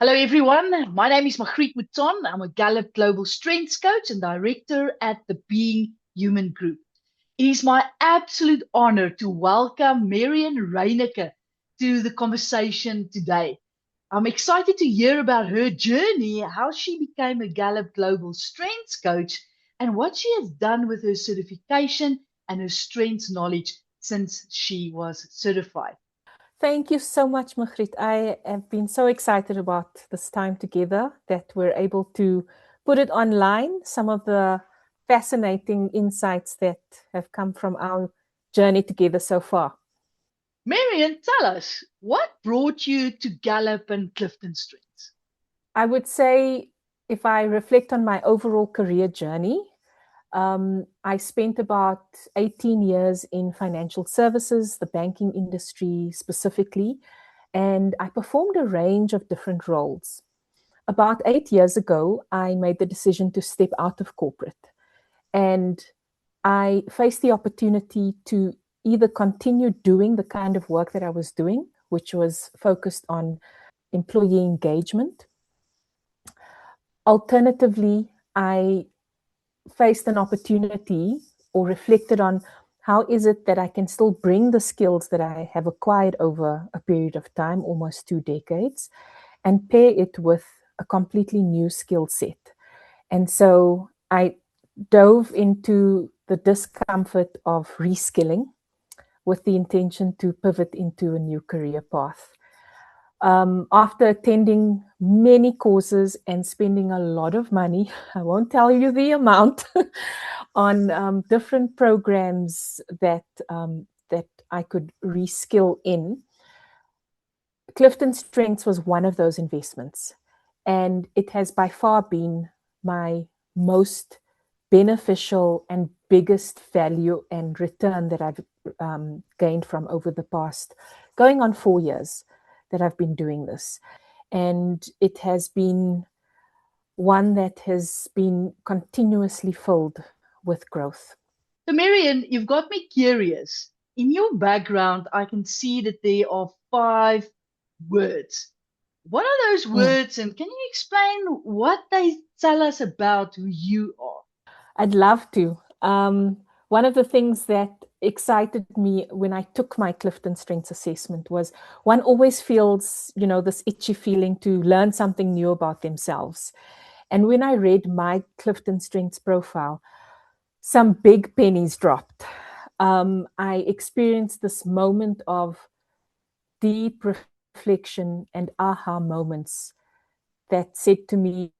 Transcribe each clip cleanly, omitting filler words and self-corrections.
Hello, everyone. My name is Magriet Mouton. I'm a Gallup Global Strengths Coach and Director at the Being Human Group. It is my absolute honor to welcome Marian Rheinicke to the conversation today. I'm excited to hear about her journey, how she became a Gallup Global Strengths Coach, and what she has done with her certification and her strengths knowledge since she was certified. Thank you so much, Magriet. I have been so excited about this time together that we're able to put it online, some of the fascinating insights that have come from our journey together so far. Marian, tell us, what brought you to Gallup and CliftonStrengths? I would say, if I reflect on my overall career journey, I spent about 18 years in financial services, the banking industry specifically, and I performed a range of different roles. About 8 years ago, I made the decision to step out of corporate, and I faced the opportunity to either continue doing the kind of work that I was doing, which was focused on employee engagement. Alternatively, I faced an opportunity or reflected on how is it that I can still bring the skills that I have acquired over a period of time, almost 2 decades, and pair it with a completely new skill set. And so I dove into the discomfort of reskilling with the intention to pivot into a new career path. After attending many courses and spending a lot of money, I won't tell you the amount, on different programs that I could reskill in, CliftonStrengths was one of those investments. And it has by far been my most beneficial and biggest value and return that I've gained from over the past, going on 4 years that I've been doing this. And it has been one that has been continuously filled with growth. So, Marian, you've got me curious. In your background, I can see that there are 5 words. What are those words, and can you explain what they tell us about who you are? I'd love to. One of the things that excited me when I took my CliftonStrengths assessment was one always feels, this itchy feeling to learn something new about themselves. And when I read my CliftonStrengths profile, some big pennies dropped. I experienced this moment of deep reflection and aha moments that said to me,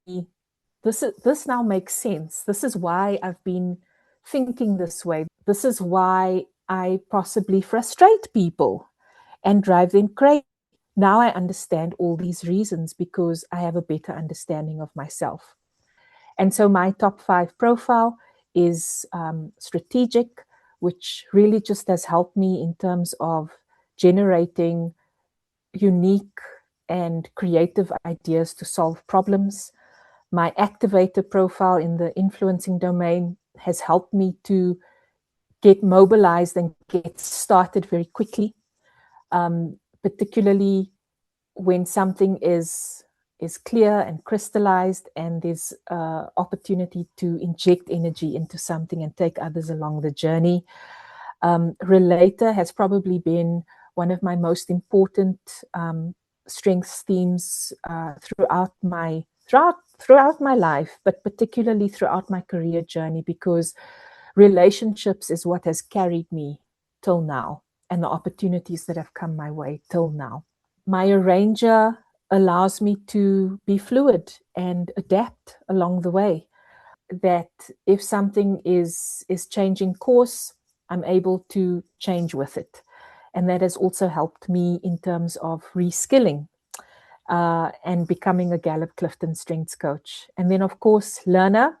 this now makes sense. This is why I've been thinking this way. This is why I possibly frustrate people and drive them crazy. Now I understand all these reasons because I have a better understanding of myself. And so my top 5 profile is strategic, which really just has helped me in terms of generating unique and creative ideas to solve problems. My activator profile in the influencing domain has helped me to get mobilized and get started very quickly, particularly when something is clear and crystallized and there's opportunity to inject energy into something and take others along the journey. Relator has probably been one of my most important strengths themes throughout my life, but particularly throughout my career journey, because relationships is what has carried me till now and the opportunities that have come my way till now. My arranger allows me to be fluid and adapt along the way. That if something is changing course, I'm able to change with it. And that has also helped me in terms of reskilling and becoming a Gallup CliftonStrengths coach. And then, of course, learner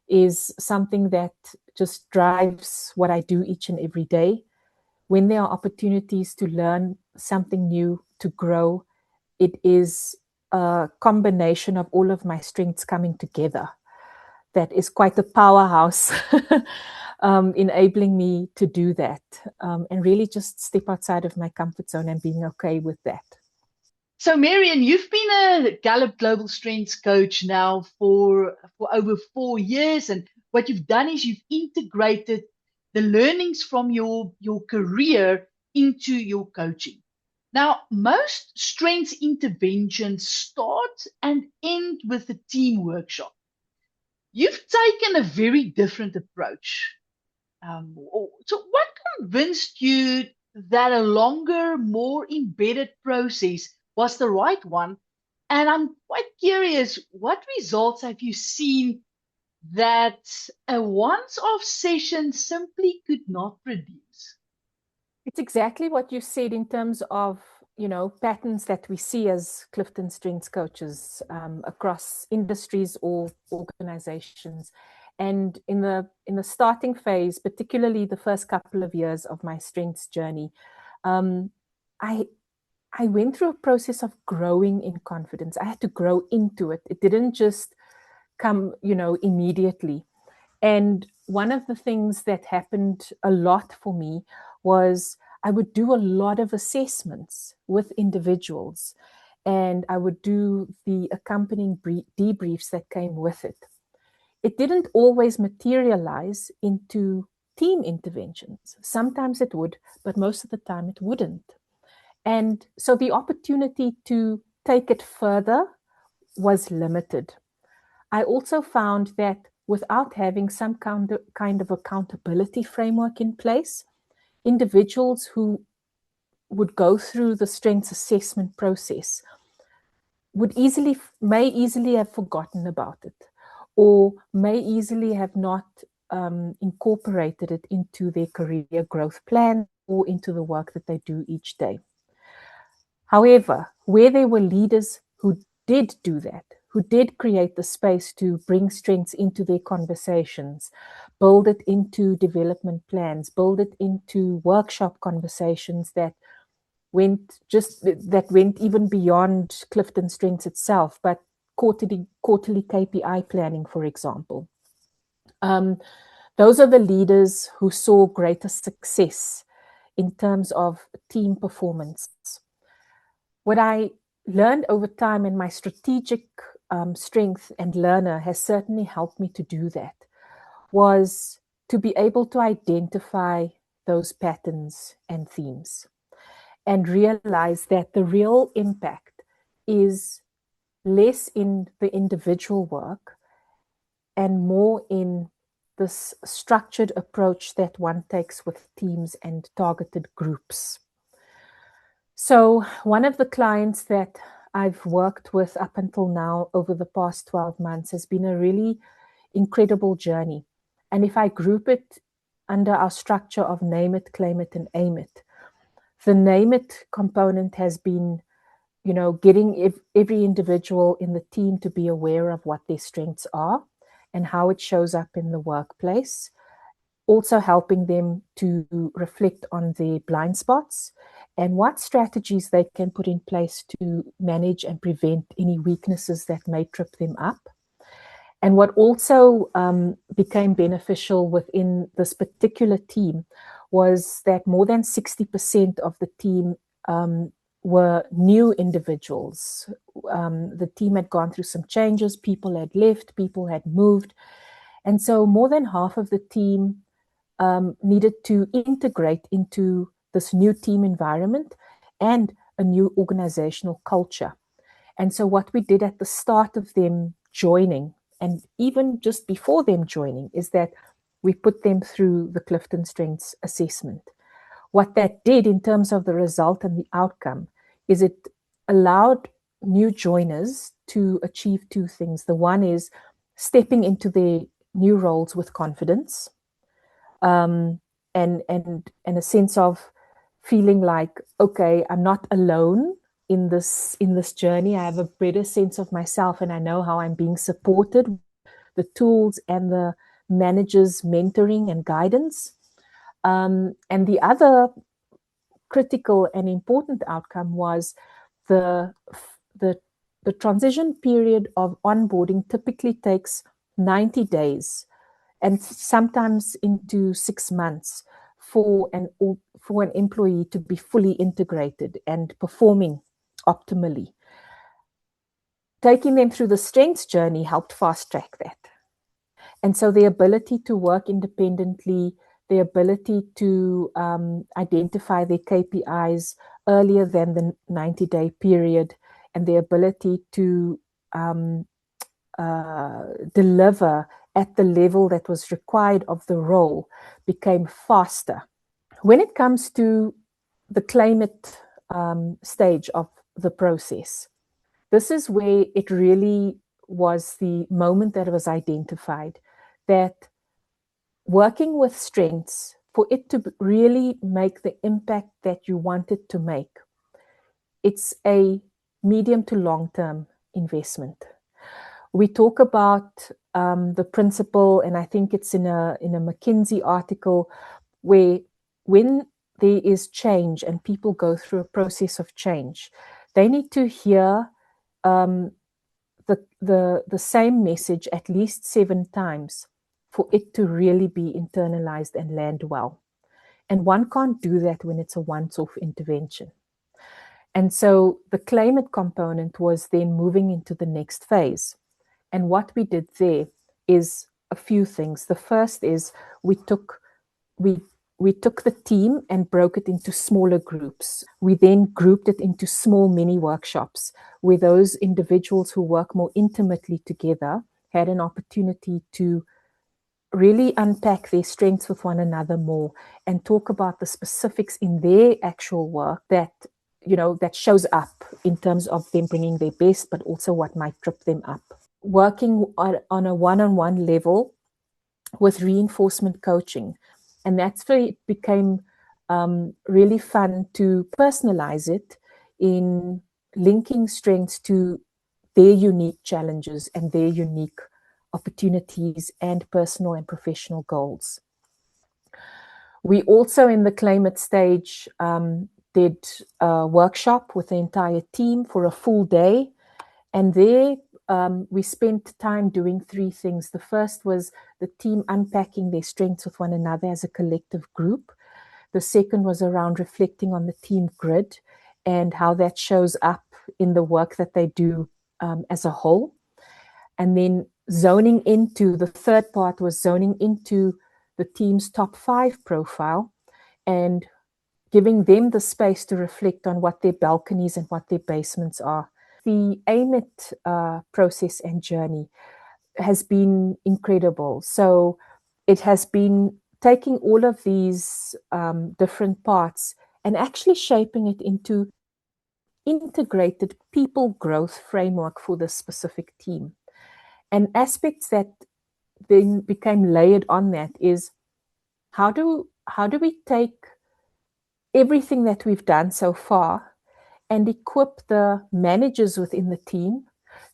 is something that just drives what I do each and every day. When there are opportunities to learn something new, to grow, it is a combination of all of my strengths coming together. That is quite a powerhouse, enabling me to do that and really just step outside of my comfort zone and being okay with that. So, Marian, you've been a Gallup Global Strengths coach now for over 4 years, and what you've done is you've integrated the learnings from your career into your coaching. Now, most strengths interventions start and end with a team workshop. You've taken a very different approach. So, what convinced you that a longer, more embedded process was the right one? And I'm quite curious, what results have you seen that a once-off session simply could not produce? It's exactly what you said in terms of, patterns that we see as CliftonStrengths coaches across industries or organizations. And in the starting phase, particularly the first couple of years of my strengths journey, I went through a process of growing in confidence. I had to grow into it. It didn't just come, immediately. And one of the things that happened a lot for me was I would do a lot of assessments with individuals, and I would do the accompanying debriefs that came with it. It didn't always materialize into team interventions. Sometimes it would, but most of the time it wouldn't. And so the opportunity to take it further was limited. I also found that without having some kind of accountability framework in place, individuals who would go through the strengths assessment process may easily have forgotten about it, or may easily have not incorporated it into their career growth plan or into the work that they do each day. However, where there were leaders who did do that, who did create the space to bring strengths into their conversations, build it into development plans, build it into workshop conversations that went even beyond CliftonStrengths itself, but quarterly KPI planning, for example. Those are the leaders who saw greater success in terms of team performance. What I learned over time, and my strategic strength and learner has certainly helped me to do that, was to be able to identify those patterns and themes and realize that the real impact is less in the individual work and more in this structured approach that one takes with teams and targeted groups. So one of the clients that I've worked with up until now over the past 12 months has been a really incredible journey. And if I group it under our structure of name it, claim it, and aim it, the name it component has been, getting every individual in the team to be aware of what their strengths are and how it shows up in the workplace. Also helping them to reflect on their blind spots and what strategies they can put in place to manage and prevent any weaknesses that may trip them up. And what also became beneficial within this particular team was that more than 60% of the team were new individuals. The team had gone through some changes, people had left, people had moved. And so more than half of the team needed to integrate into this new team environment and a new organizational culture. And so what we did at the start of them joining, and even just before them joining, is that we put them through the CliftonStrengths assessment. What that did in terms of the result and the outcome is it allowed new joiners to achieve two things. The one is stepping into their new roles with confidence, and a sense of feeling like, okay, I'm not alone in this journey. I have a better sense of myself, and I know how I'm being supported, the tools and the managers' mentoring and guidance. And the other critical and important outcome was the transition period of onboarding typically takes 90 days and sometimes into 6 months for an employee to be fully integrated and performing optimally. taking them through the strengths journey helped fast track that. And so the ability to work independently, the ability to identify their KPIs earlier than the 90-day period, and the ability to deliver at the level that was required of the role became faster. When it comes to the claim it stage of the process, this is where it really was the moment that was identified that working with strengths, for it to really make the impact that you want it to make, it's a medium to long-term investment. We talk about the principle, and I think it's in a McKinsey article, where when there is change and people go through a process of change, they need to hear the same message at least 7 times for it to really be internalized and land well. And one can't do that when it's a once-off intervention. And so the claim it component was then moving into the next phase. And what we did there is a few things. The first is we took the team and broke it into smaller groups. We then grouped it into small mini workshops where those individuals who work more intimately together had an opportunity to really unpack their strengths with one another more and talk about the specifics in their actual work that, you know, that shows up in terms of them bringing their best, but also what might trip them up. Working on a one-on-one level with reinforcement coaching. And that's where it became really fun to personalize it in linking strengths to their unique challenges and their unique opportunities and personal and professional goals. We also, in the claim it stage, did a workshop with the entire team for a full day. And there we spent time doing 3 things. The first was the team unpacking their strengths with one another as a collective group. The second was around reflecting on the team grid and how that shows up in the work that they do as a whole. And then the third part was zoning into the team's top 5 profile and giving them the space to reflect on what their balconies and what their basements are. The AIM IT process and journey has been incredible. So it has been taking all of these different parts and actually shaping it into integrated people growth framework for this specific team. And aspects that then became layered on that is how do we take everything that we've done so far and equip the managers within the team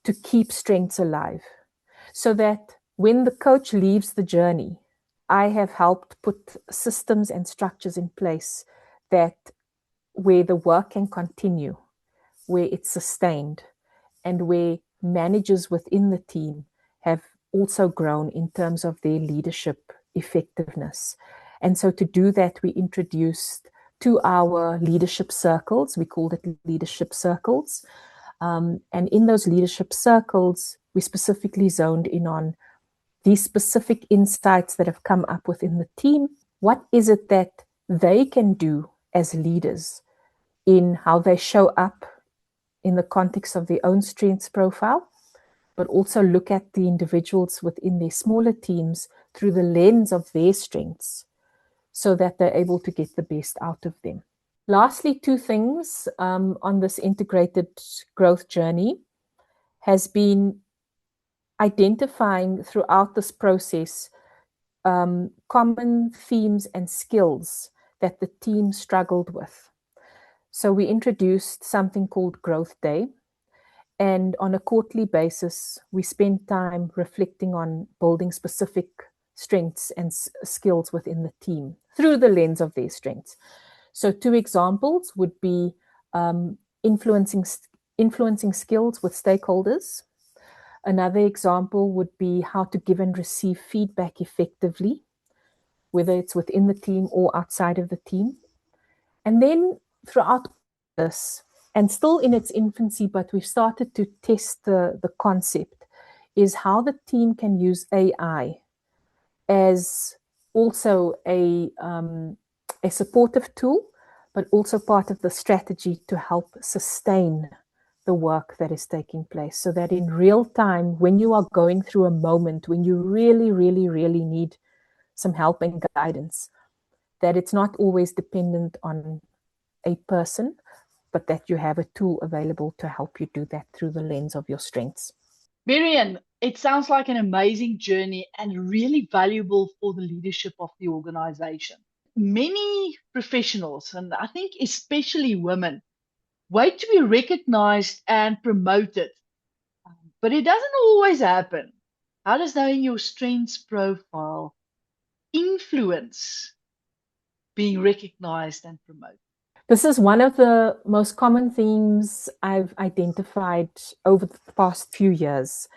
to keep strengths alive, so that when the coach leaves the journey, I have helped put systems and structures in place that where the work can continue, where it's sustained, and where managers within the team have also grown in terms of their leadership effectiveness. And so to do that, we introduced 2-hour leadership circles. We called it leadership circles. And in those leadership circles, we specifically zoned in on these specific insights that have come up within the team. What is it that they can do as leaders in how they show up in the context of their own strengths profile, but also look at the individuals within their smaller teams through the lens of their strengths so that they're able to get the best out of them. Lastly, 2 things on this integrated growth journey has been identifying throughout this process common themes and skills that the team struggled with. So we introduced something called Growth Day. And on a quarterly basis, we spend time reflecting on building specific strengths and skills within the team through the lens of their strengths. So 2 examples would be influencing skills with stakeholders. Another example would be how to give and receive feedback effectively, whether it's within the team or outside of the team. And then throughout this, and still in its infancy, but we've started to test the concept, is how the team can use AI as also a supportive tool, but also part of the strategy to help sustain the work that is taking place, so that in real time, when you are going through a moment when you really, really, really need some help and guidance, that it's not always dependent on a person, but that you have a tool available to help you do that through the lens of your strengths. Marian, it sounds like an amazing journey and really valuable for the leadership of the organization. Many professionals, and I think especially women, wait to be recognized and promoted, but it doesn't always happen. How does knowing your strengths profile influence being recognized and promoted? This is one of the most common themes I've identified over the past few years,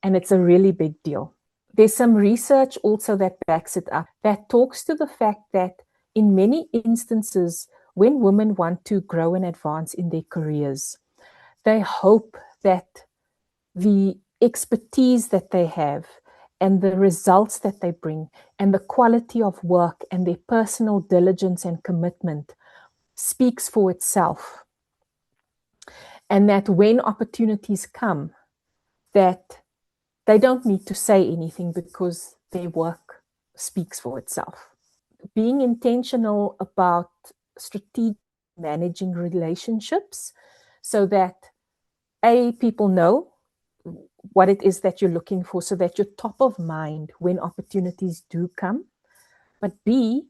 and it's a really big deal. There's some research also that backs it up, that talks to the fact that in many instances, when women want to grow and advance in their careers, they hope that the expertise that they have and the results that they bring and the quality of work and their personal diligence and commitment speaks for itself. And that when opportunities come, that they don't need to say anything because their work speaks for itself. Being intentional about strategic managing relationships so that people know what it is that you're looking for, so that you're top of mind when opportunities do come. But B,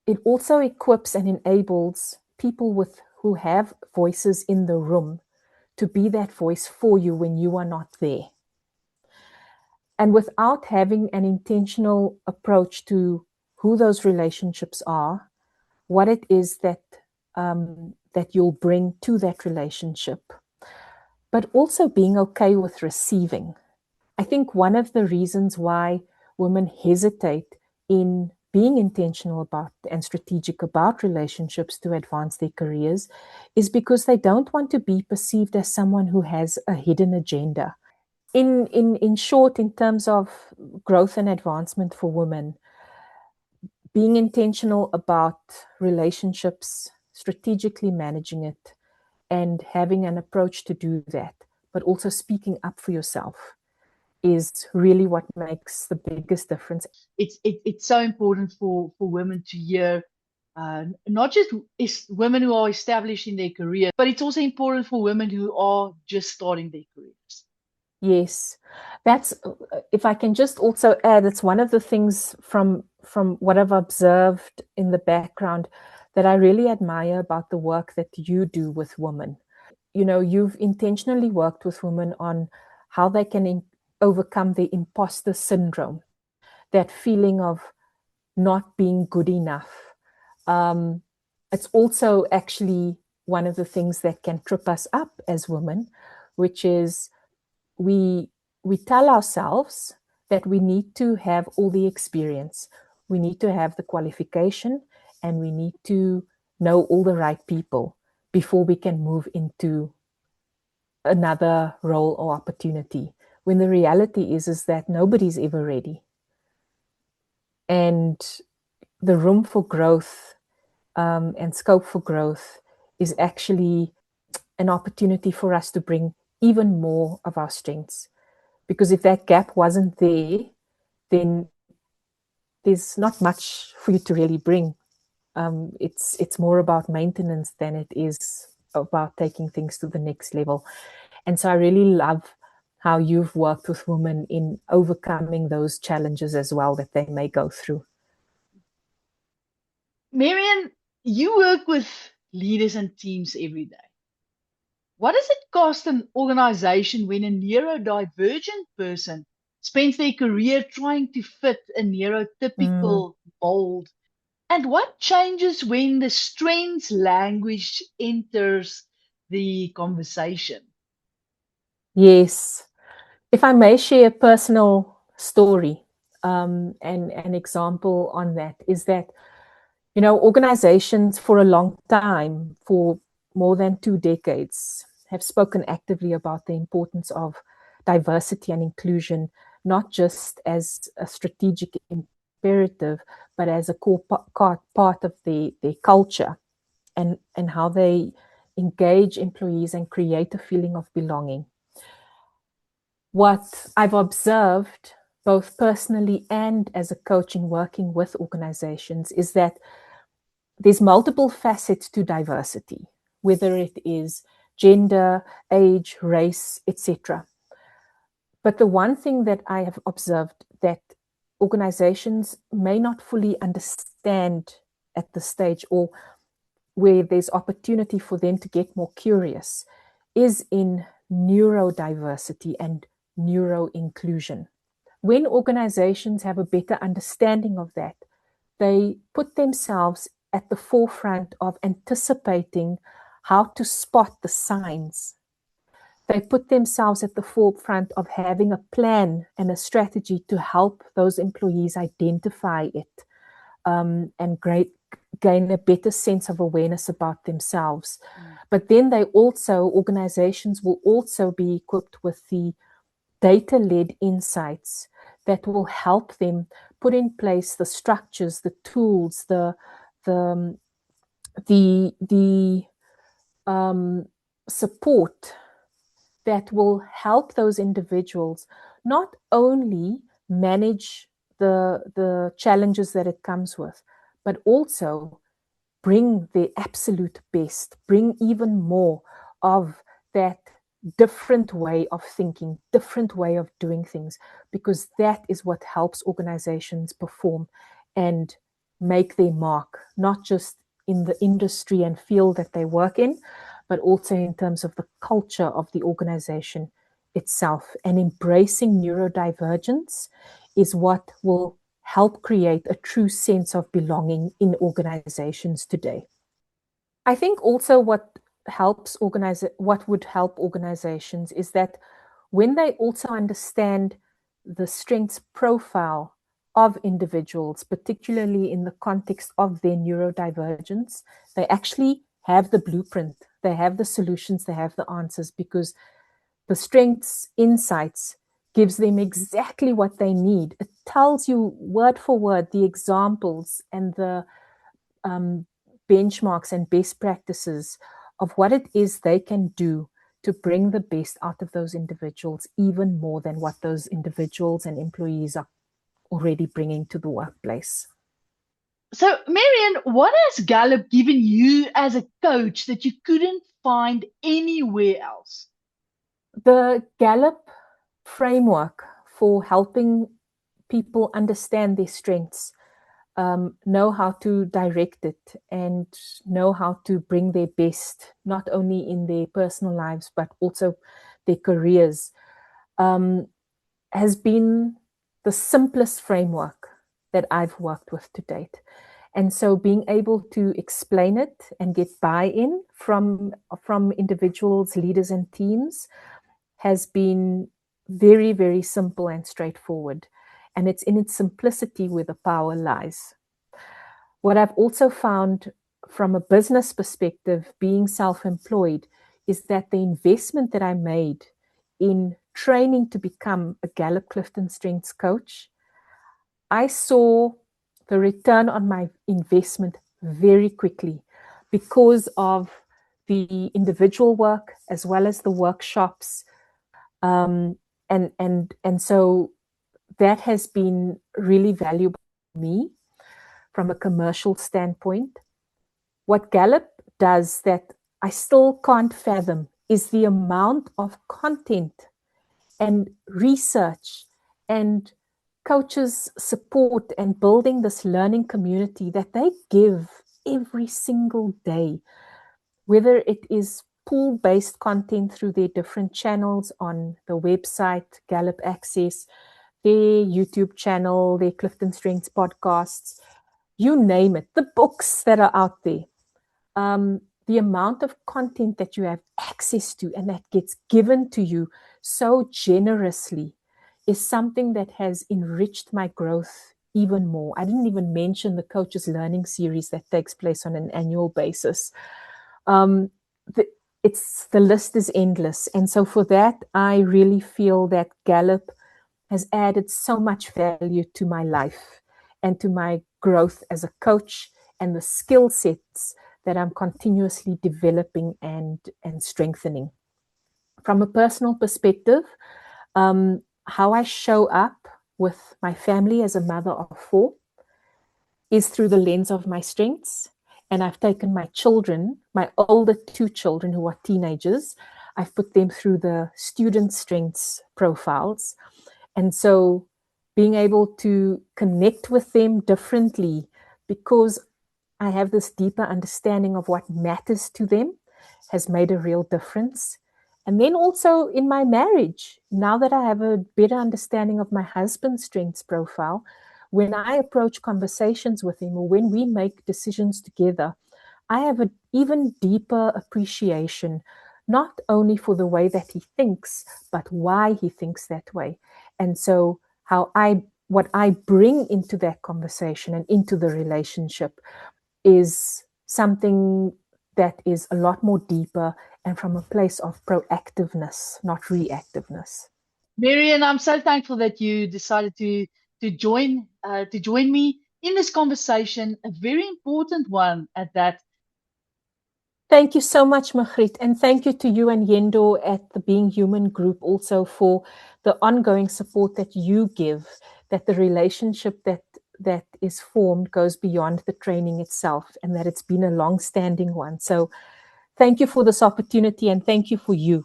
it also equips and enables people who have voices in the room to be that voice for you when you are not there. And without having an intentional approach to who those relationships are, what it is that that you'll bring to that relationship, but also being okay with receiving. I think one of the reasons why women hesitate in being intentional about and strategic about relationships to advance their careers is because they don't want to be perceived as someone who has a hidden agenda. In short, in terms of growth and advancement for women, being intentional about relationships, strategically managing it, and having an approach to do that, but also speaking up for yourself, is really what makes the biggest difference. It's so important for women to hear, not just women who are established in their career, but it's also important for women who are just starting their careers. Yes, that's, if I can just also add, it's one of the things from what I've observed in the background that I really admire about the work that you do with women. You know, you've intentionally worked with women on how they can overcome the imposter syndrome, that feeling of not being good enough. It's also actually one of the things that can trip us up as women, which is we tell ourselves that we need to have all the experience, we need to have the qualification, and we need to know all the right people before we can move into another role or opportunity, when the reality is that nobody's ever ready. And the room for growth and scope for growth is actually an opportunity for us to bring even more of our strengths. Because if that gap wasn't there, then there's not much for you to really bring. It's more about maintenance than it is about taking things to the next level. And so I really love how you've worked with women in overcoming those challenges as well that they may go through. Marian, you work with leaders and teams every day. What does it cost an organization when a neurodivergent person spends their career trying to fit a neurotypical mold? And what changes when the strengths language enters the conversation? Yes. If I may share a personal story, and an example on that is that, you know, organizations for a long time, for more than 2 decades, have spoken actively about the importance of diversity and inclusion, not just as a strategic imperative, but as a core part of their culture, and how they engage employees and create a feeling of belonging. What I've observed, both personally and as a coach in working with organizations, is that there's multiple facets to diversity, whether it is gender, age, race, etc. But the one thing that I have observed that organizations may not fully understand at this stage, or where there's opportunity for them to get more curious, is in neurodiversity and neuro-inclusion. When organizations have a better understanding of that, they put themselves at the forefront of anticipating how to spot the signs. They put themselves at the forefront of having a plan and a strategy to help those employees identify it, and gain a better sense of awareness about themselves. But then organizations will also be equipped with the data-led insights that will help them put in place the structures, the tools, the support that will help those individuals not only manage the challenges that it comes with, but also bring the absolute best, bring even more of that different way of thinking, different way of doing things, because that is what helps organizations perform and make their mark, not just in the industry and field that they work in, but also in terms of the culture of the organization itself. And embracing neurodivergence is what will help create a true sense of belonging in organizations today. I think also what would help organizations is that when they also understand the strengths profile of individuals, particularly in the context of their neurodivergence, they actually have the blueprint, they have the solutions, they have the answers, because the strengths insights gives them exactly what they need. It tells you word for word the examples and the benchmarks and best practices of what it is they can do to bring the best out of those individuals, even more than what those individuals and employees are already bringing to the workplace. So, Marian, what has Gallup given you as a coach that you couldn't find anywhere else? The Gallup framework for helping people understand their strengths, know how to direct it, and know how to bring their best, not only in their personal lives, but also their careers, has been the simplest framework that I've worked with to date. And so being able to explain it and get buy-in from individuals, leaders, and teams has been very, very simple and straightforward. And it's in its simplicity where the power lies. What I've also found from a business perspective, being self-employed, is that the investment that I made in training to become a Gallup CliftonStrengths coach, I saw the return on my investment very quickly because of the individual work as well as the workshops. And so that has been really valuable for me from a commercial standpoint. What Gallup does that I still can't fathom is the amount of content and research and coaches' support and building this learning community that they give every single day, whether it is pool-based content through their different channels on the website, Gallup Access, their YouTube channel, their CliftonStrengths podcasts, you name it, the books that are out there. The amount of content that you have access to and that gets given to you so generously is something that has enriched my growth even more. I didn't even mention the Coaches Learning Series that takes place on an annual basis. the list is endless. And so for that, I really feel that Gallup has added so much value to my life and to my growth as a coach, and the skill sets that I'm continuously developing and strengthening. From a personal perspective, how I show up with my family as a mother of 4 is through the lens of my strengths. And I've taken my children, my older 2 children who are teenagers, I've put them through the student strengths profiles. And so being able to connect with them differently, because I have this deeper understanding of what matters to them, has made a real difference. And then also in my marriage, now that I have a better understanding of my husband's strengths profile, when I approach conversations with him or when we make decisions together, I have an even deeper appreciation, not only for the way that he thinks, but why he thinks that way. And so what I bring into that conversation and into the relationship is something that is a lot more deeper and from a place of proactiveness, not reactiveness. Marian, I'm so thankful that you decided to join me in this conversation, a very important one at that. Thank you so much, Magriet, and thank you to you and Yendo at the Being Human group also for the ongoing support that you give, that the relationship that is formed goes beyond the training itself, and that it's been a long-standing one. So thank you for this opportunity, and thank you for you.